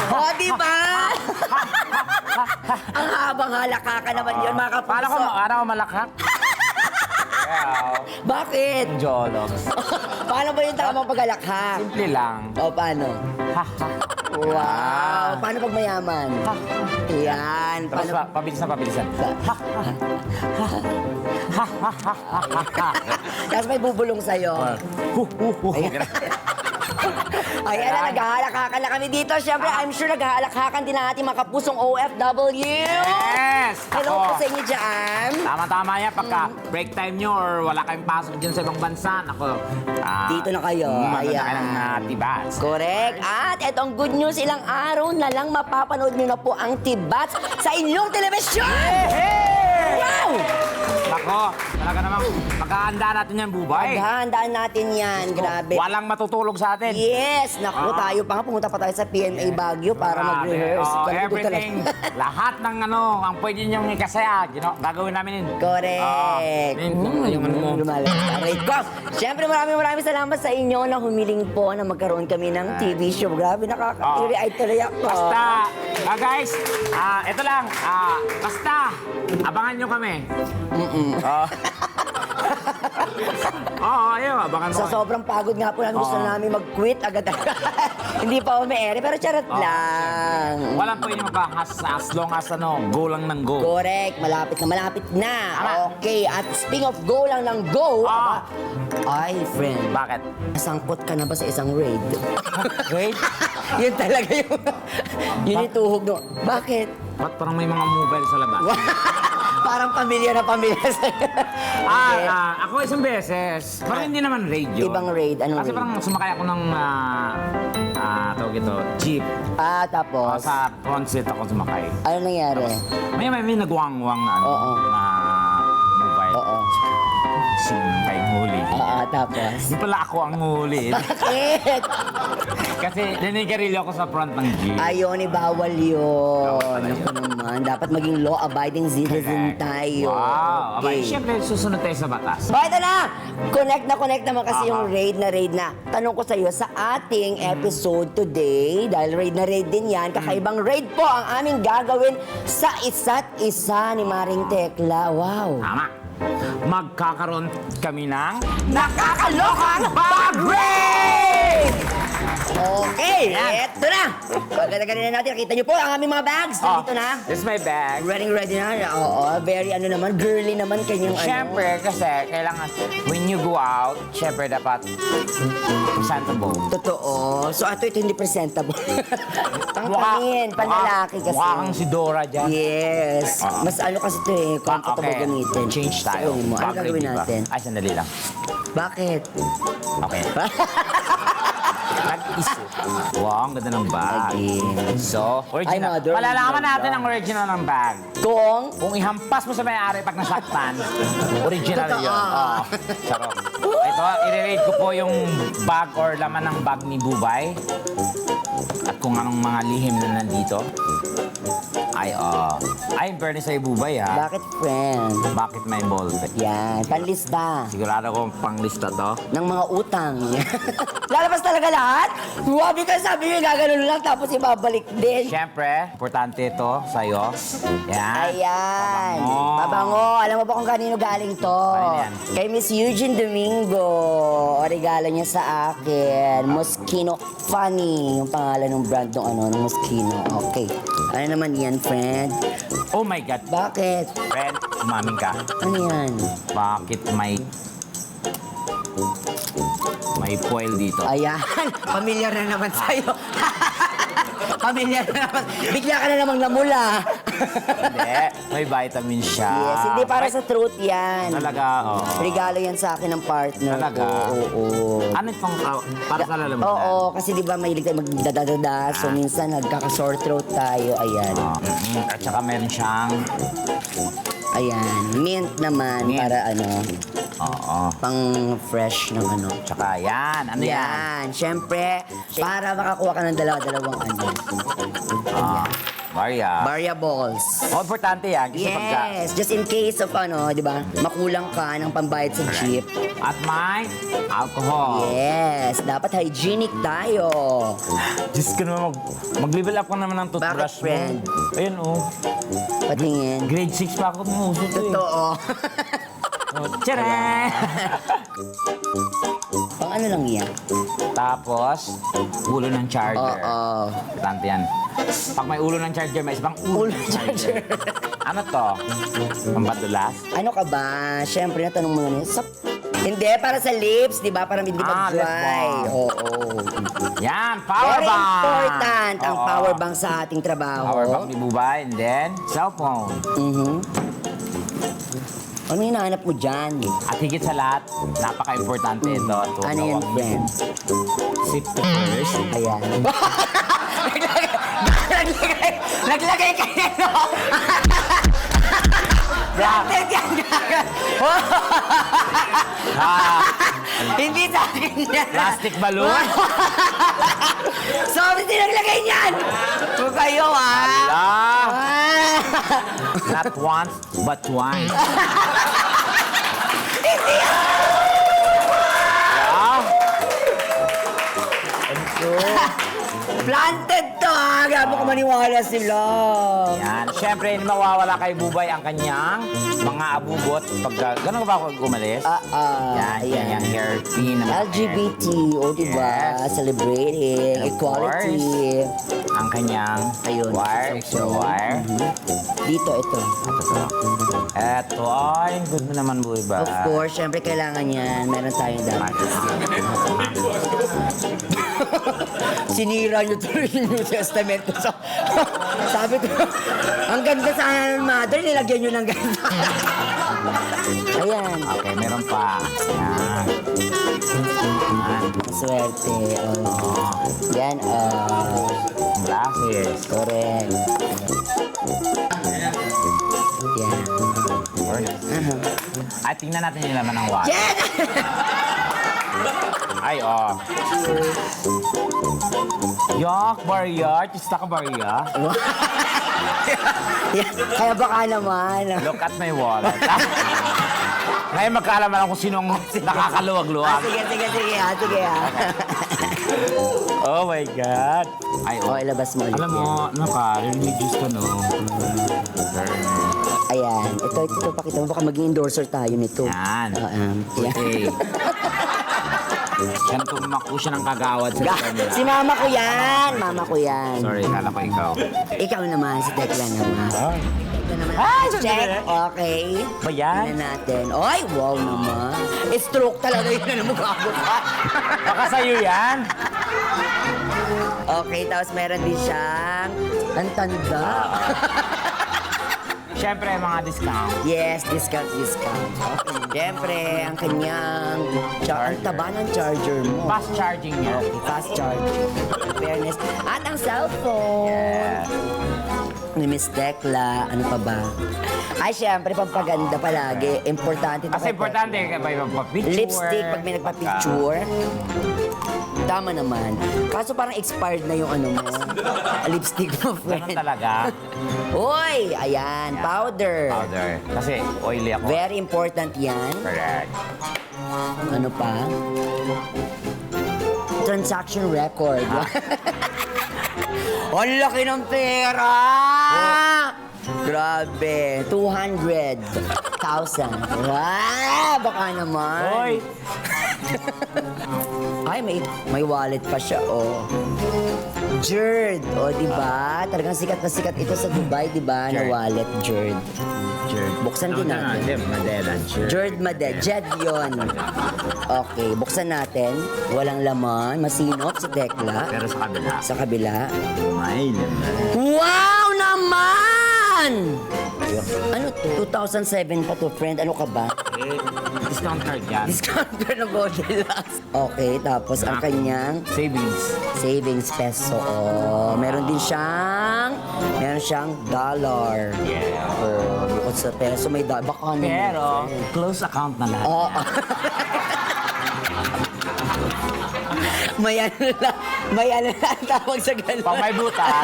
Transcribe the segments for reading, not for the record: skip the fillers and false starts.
O, diba? Ang habang halaka ka naman yun, mga kapuso. Paano ko malakak? Bakit? Jolog. Paano ba yung tamang paghalakha? Simple lang. O, paano? Wow! Paano pag mayaman? Yan. Tapos Paano? pabilisan. Tapos may bubulong sa'yo. Ayan na, naghahalakhakan na kami dito. Siyempre, I'm sure naghahalakhakan din ang ating mga kapusong OFW. Yes! Hello po Ako. sa inyo dyan. Tama-tama yan. Pagka break time nyo or wala kayong pasok dyan sa ibang bansa, ako. Dito na kayo. Maganda Ayan. ka ng tibas. Correct. At etong good news, ilang araw na lang mapapanood nyo na po ang Tibats sa inyong telebisyon! Hey! Wow! Ako, talaga namang pagkahanda natin yan, Bubay. Paghahandaan natin yan. Grabe. Walang matutulog sa atin. Yes! Naku, tayo pa nga. Pumunta pa tayo sa PMA Baguio para Grabe. mag-rehearse. Oh, Ganun everything, talaga. lahat ng ang pwede niyong ikasaya, gagawin namin yun. Correct. Yung ano mo. Alright, Goff. Siyempre, maraming salamat sa inyo na humiling po na magkaroon kami ng TV show. Grabe, nakaka-teary-eyed tuloy ako. Basta, guys, ito lang, basta, abangan nyo kami. Oo, ayun, abangan mo. Sa sobrang pagod nga po namin, gusto namin mag-quit agad. Hindi pa may ere, pero charot lang. Walang pwede makahas as long as go lang ng go. Correct, malapit na. Tama. Okay, at speaking of go lang ng go, ay, friend, Bakit? nasangkot ka na ba sa isang raid? Wait, Yun talaga yung, yun yung tuhog no. Bakit? ba't parang may mga mobile sa labas? Parang pamilya na pamilya sa'yo. Okay. Ako isang beses. Parang hindi naman raid yun. Ibang raid, anong Kasi raid? parang sumakay ako ng, tawag ito, jeep. Tapos, Sa front seat ako sumakay. ano nangyari? May nagwang-wang na, Oo. na mobile. Oo. Sino kayong huli? Tapos. Hindi pala ako ang huli. Bakit? Kasi nanigarilyo ako sa front ng jeep. Ayun, bawal yun. Bawal pala Naku naman, dapat maging law-abiding citizen tayo. Wow. Abay, Okay. siyempre susunod tayo sa batas. So, ito na! Connect naman kasi yung raid na. Tanong ko sa iyo, sa ating episode today, dahil raid na raid din yan, kakaibang raid po ang aming gagawin sa isa't isa ni Maring Tekla. Wow! Tama. Magkakaroon kami ng nakakalokang bag raid! Okay, Yan. eto na! Pagkagaling na natin, nakita niyo po ang aming mga bags. Nandito na. This is my bag. Ready na. Oo, very girly naman kanyang Siyempre, kasi kailangan, when you go out, siyempre dapat presentable. Totoo. So, ito hindi presentable. Pangpanin, panlalaki kasi. Mukha kang si Dora dyan. Yes. Mas kasi ito comfortable Okay. gamitin. Change tayo. Suotin mo. Ano Bag raid, gagawin diba? natin? Ay, sandali lang. Bakit? Okay. Nag-isip. Wow, ang ganda ng bag. Again. So, original. Ay, mother, Malalaman ganda. natin ang original ng bag. Kung Ihampas mo sa may-ari pag nasaktan, original Totoo. yun. Oo. Charot. Ito, i-rate ko po yung bag or laman ng bag ni Bubay. At kung anong mga lihim na nandito. Ay, in fairness sa'yo, Bubay, ha? bakit, friend? Bakit may ballpen? Yan, panlista Sigurado ko panglista to. ng mga utang. Lalabas talaga lahat? Wabi ka, sabi nyo, gaganon lang tapos ibabalik din. Siyempre, importante ito sa'yo. Yan. Ayan. Pabango. Pabango. Alam mo ba kung kanino galing to? Kanino yan? Kay Miss Eugene Domingo. O, regalo niya sa akin. Moschino Funny. Yung pangalan ng brand ng Moschino. Okay. Ano naman yan, friend? Oh my God. Bakit? Friend, umaming ka. Ano yan? Bakit may foil dito? Ayan. Pamilyar na naman sa'yo. Pamilyar na naman. Bigla ka na namang namula. Hindi. May vitamin siya. Yes, hindi para Ay, sa truth yan. Talaga, oo. Regalo yan sa akin ng partner Talaga? ko. Oo. Ano itong para sa lalamunan? Oo, kasi di ba mahilig tayo magdadadada. So minsan nagkaka-sore throat tayo. Ayan. At saka meron siyang... Ayan. Mint naman Mint. para Oo. pang fresh ng Tsaka yan. Ano yan? Yan. Siyempre, para makakuha ka ng dalawang Ah. Variables. Oh, importante yan. Kasi pagka... Yes, just in case of di ba, makulang ka ng pambayad sa jeep. At may alcohol. Yes, dapat hygienic tayo. Diyos ka naman, mag-level up ka naman ng toothbrush Bakit, friend? mo. Ayun, oh. Patingin. Grade 6 pa ako tumuso to eh. Totoo. Oh, tcharan! Pang ano lang yan? Tapos, ulo ng charger. Oo. Importante yan. Pag may ulo ng charger, may isang ulo ng charger. Ano to? Pambadulas? Ano ka ba? Siyempre, natanong mo na niya. Hindi, para sa lips, di ba? Para hindi lip mag-dry. balm. Oo. Yan, power Very bank! important ang Oo. power bank sa ating trabaho. Power bank ni Bubay, and then, cellphone. Ano hinahanap mo dyan? At higit sa lahat, napaka-importante ito. Ano yan, friend? Safety first. Ayan. Naglagay ka na, no? Branded yan, gaga. Hindi sa akin yan. Plastic balloon. Sorry, naglagay niyan. Huwag kayo, ha? Not once, but twice. Planted to, ha? Grabe ko maniwala sila. Yan. Siyempre, hindi mawawala kay Bubay ang kanyang mga abubot. Pagka, gano'n ba ako gumalis? Yan, ayan. yung hair pin. LGBT, diba? Yes. Celebrating And of equality. Ang kanyang Ayun. wire, extra wire. Dito, ito. Eto, ay, good mo naman, Bubay. Of course, syempre kailangan yan. Meron tayong dapat. Sinira niyo tuloy yung New Testament ko. So, sabi ko, ang ganda sana ng mother, nilagyan niyo ng ganda. Ayan. Okay, meron pa. Yan. Swerte. Yan, Glasses. correct. Yan. Ay, tingnan natin yung laman ng watch. Yan! Ay, oh. Yak, barya. Tista ka, barya. Yan. Kaya baka naman. Look at my wallet. Ngayon magkaalaman ako sinong nakakaluwag-luwag. Sige, ha. Oh my God. Ay, oh. Ilabas mo ulit. Alam mo, ano ka, religious ka, no? Ayan. Ito, pakita mo. Baka maging endorser tayo nito. Yan. Yan. Okay. Yan tumakbo siya ng kagawad sa camera. Si mama ko yan. Mama ko yan. Sorry, kala ko ikaw. Ikaw naman, si Tekla naman. Ay. Ito naman. Ay, Check. sandali. Okay. Ba yan? Tingnan natin. Ay, wow naman. Stroke talaga yun na mukha ka. Baka sa'yo yan. Okay, tapos meron din siyang ang tanda. Siyempre, mga discount. Yes, discount. Siyempre, ang kanyang ang taba ng charger mo. Fast charging niya. Okay, fast charging. Fairness. At ang cellphone. Yeah. Ni Miss Tekla. Ano pa ba? Ay, siyempre, pampaganda palagi. Importante. ito Kasi kay importante Tekla. ka ba magpa-picture? Lipstick, pag may nagpa-picture. Tama naman. Kaso parang expired na yung ano mo. Lipstick mo, Ganun friend. talaga. Uy, ayan, powder. Powder. Kasi oily ako. Very important yan. Correct. Ano pa? Transaction record. Ang laki ng pera! Grabe, 200,000. Baka naman. Hoy! Ay, may wallet pa siya, oh. Jerd, oh, di ba? Talagang sikat na sikat ito sa Dubai, di ba? Na Jerd. wallet, Jerd. Buksan din natin. Madela. Jerd Made, Jed yun. Okay, buksan natin. Walang laman, masinop si Tekla. Pero sa kabila. Sa kabila. May laman. Wow naman! Ano to? 2007 pa to, friend. Ano ka ba? Eh, discount card yan. Discount ng Goldilocks. Okay, tapos ang kanyang Savings. savings peso. Oh, meron siyang dollar. Yeah. Oh, bukod sa peso, may dollar. Baka naman. Pero, close account na lahat. Oo. May ano lang, May ano na ang tawag sa ganun. Pag may butas,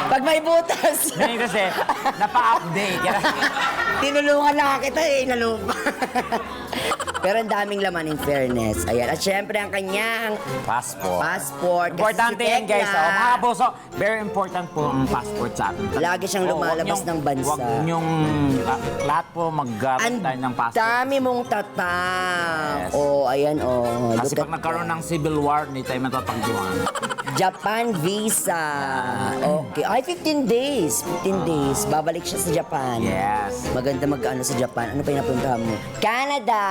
Pag may butas. ngayon kasi, napa-update. Kaya, Tinulungan na kita eh, nalupa. Pero ang daming laman in fairness. Ayan. At syempre ang kanyang passport. passport. Kasi Importante si yan, guys. Tekla, Oh, mga kapuso, very important po ang passport sa atin. Lagi siyang Oh, lumalabas ng bansa. Huwag niyong, lahat po maggamit Ang tayo ng passport. dami mong tatak. Yes. Oh, ayan oh. Kasi Look pag at nagkaroon ng civil war, hindi tayo matatagpuan. Japan visa. Okay. Ay, 15 days. 15 days. Babalik siya sa Japan. Yes. Maganda mag-ano sa Japan. Ano pa yung napuntahan mo? Canada!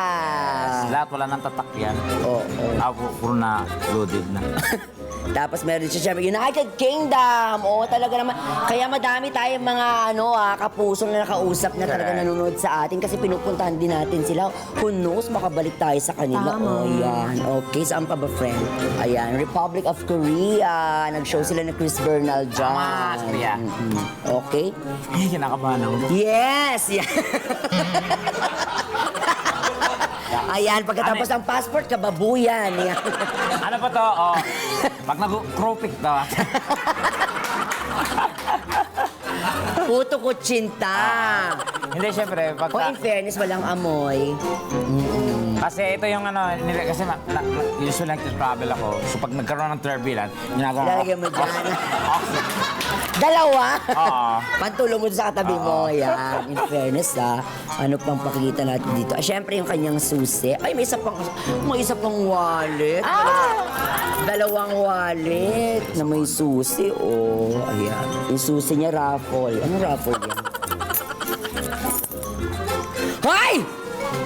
Lahat wala nang tatak yan. Oo. Puro na loaded na. Tapos meron din siya, United Kingdom. Oo, talaga naman. Kaya madami tayong mga kapuso na nakausap na talaga Correct. nanonood sa atin kasi pinupuntahan din natin sila. Who knows, makabalik tayo sa kanila. Tama. Oh, yan. Okay, saan pa ba, friend? Ayan, Republic of Korea. Nag-show sila ni Chris Bernal dyan. Tama, Korea. Okay? Kinakabahan ako. Yes! Yan. Ayan, pagkatapos ng passport, kababuyan. Yan. Ano pa to? Oh, pag nag-cropic to. Puto kutsinta. Hindi, syempre, Kung in pagka... fairness, walang amoy. Kasi ito yung kasi usually nag-travel ako. So pag nagkaroon ng turbulence, ginagawa ko. Lalagyan mo dyan. Oxygen. Dalawa? Oo. Pantulong mo sa katabi mo. Yan. In fairness, ano pang pakikita natin dito? Siyempre, yung kanyang susi. Ay, may isa pang wallet. Dalawang wallet na may susi. Oh, ayan. Yung susi niya, raffle. Anong raffle yan? Hoy!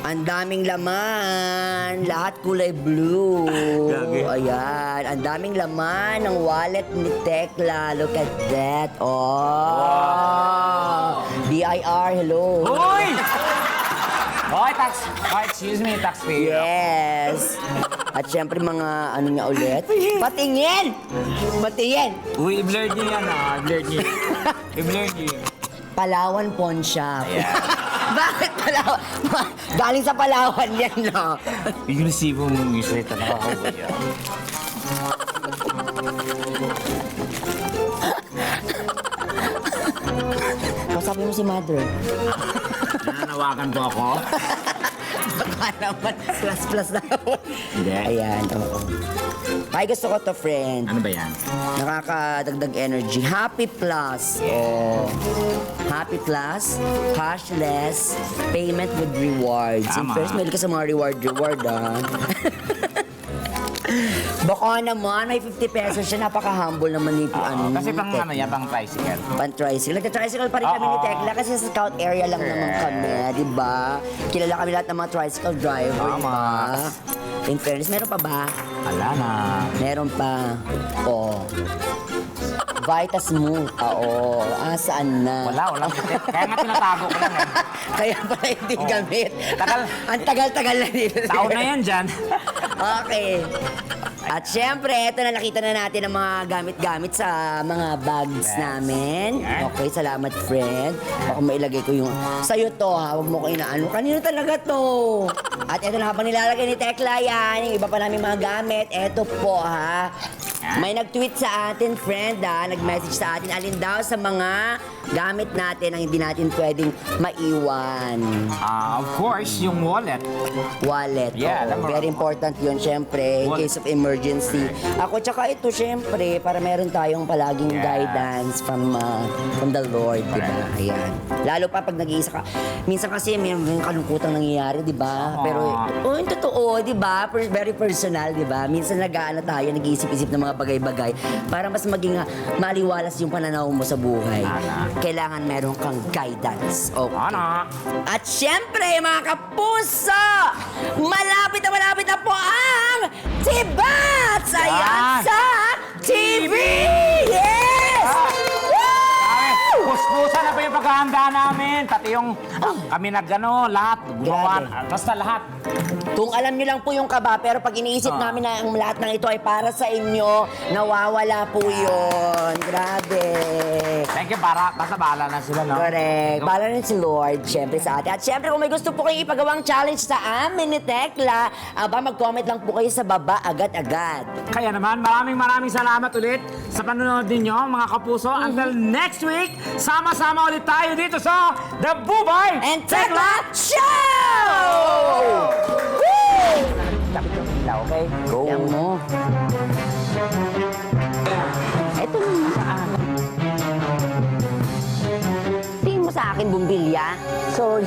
Ang daming laman. Lahat kulay blue. Gagi. Ayan. Ang daming laman ng wallet ni Tekla. Look at that. Oh. Wow. BIR, hello. Hoy! Hoy, excuse me, taxpayer. Yes. At syempre mga ano niya ulit. Patingin! Patingin! Uy, i-blur niyo yan, i-blur niyo. I-blur niyo. Palawan Pawn Shop. Yeah. Bakit Palawan? Galing sa Palawan yan, no? Yung resibo mong usually ito nakakabuya. Kasabi mo si Mother. Nananawakan po ako. Baka naman, plus na ako. Hindi. Ayan, oo. Ay, gusto ko to, friend. Ano ba yan? Nakakadagdag energy. Happy Plus. Oh. Happy Plus, cashless, payment with rewards. Tama. First, mail ka sa mga reward, Baka naman, may 50 pesos siya. Napaka-humble naman ni Kasi pang ano yan, pang tricycle. Pan-tricycle. Nagka-tricycle pa rin kami ni Oo. Tekla kasi sa scout area lang naman kami, di ba? Kilala kami lahat ng mga tricycle driver, di Tama. ba? In fairness, meron pa ba? Ala na. Meron pa. Oh. Vita Smooth. Oo. Saan na? Wala. Kaya nga tinatago ko lang eh. Kaya pala hindi gamit. Tagal. Ang tagal-tagal na dito. Taon na yan dyan. Okay. At syempre, ito na nakita na natin ang mga gamit-gamit sa mga bags Yes. namin. Yan. Okay, salamat friend. Baka mailagay ko yung... Sa'yo to ha, huwag mo ko inaano. Kanino talaga to? At ito na habang nilalagay ni Tekla yan, yung iba pa namin mga gamit. Ito po ha. May nag-tweet sa atin, friend ha. Nag-message sa atin. Alin daw sa mga gamit natin ang hindi natin pwedeng maiwan. Of course, yung wallet. Wallet. Yeah, oo. alam mo. Very important yun, syempre, in Wallet. case of emergency. Ako, tsaka ito, syempre, para meron tayong palaging Yeah. guidance from the Lord, di ba? Correct. Ayan. Lalo pa pag nag-iisa ka. Minsan kasi may kalungkutang nangyayari, di ba? Tama. Pero, yung totoo, di ba? Very personal, di ba? Minsan nag-aano tayo, nag-iisip-isip ng mga bagay-bagay para mas maging maliwalas yung pananaw mo sa buhay. Tama. Kailangan meron kang guidance. Okay. Ano? At syempre, mga kapuso, malapit na po ang Tibats! Ayan Yan. sa TV! Yes! Woo! Puspusa na pa yung paghahanda namin. Pati yung kami lahat. Gumawa. Grabe. Basta lahat. Kung alam nyo lang po yung kaba, pero pag iniisip namin na ang lahat ng ito ay para sa inyo, nawawala po yun. Grabe. Thank you basta bahala na sila, no? Correct. Bala rin si Lord, syempre sa atin. At syempre, kung may gusto po kayong ipagawang challenge sa amin ni Tekla, mag-comment lang po kayo sa baba agad-agad. Kaya naman, maraming salamat ulit sa panonood ninyo, mga kapuso. Until next week, sama-sama ulit tayo dito sa The Bubay And Tekla Show! Woo! Kapit yung ilaw, okay? Go! Yan mo. Ito naman sa akin. Tingin mo sa akin, bumbilya. Sorry.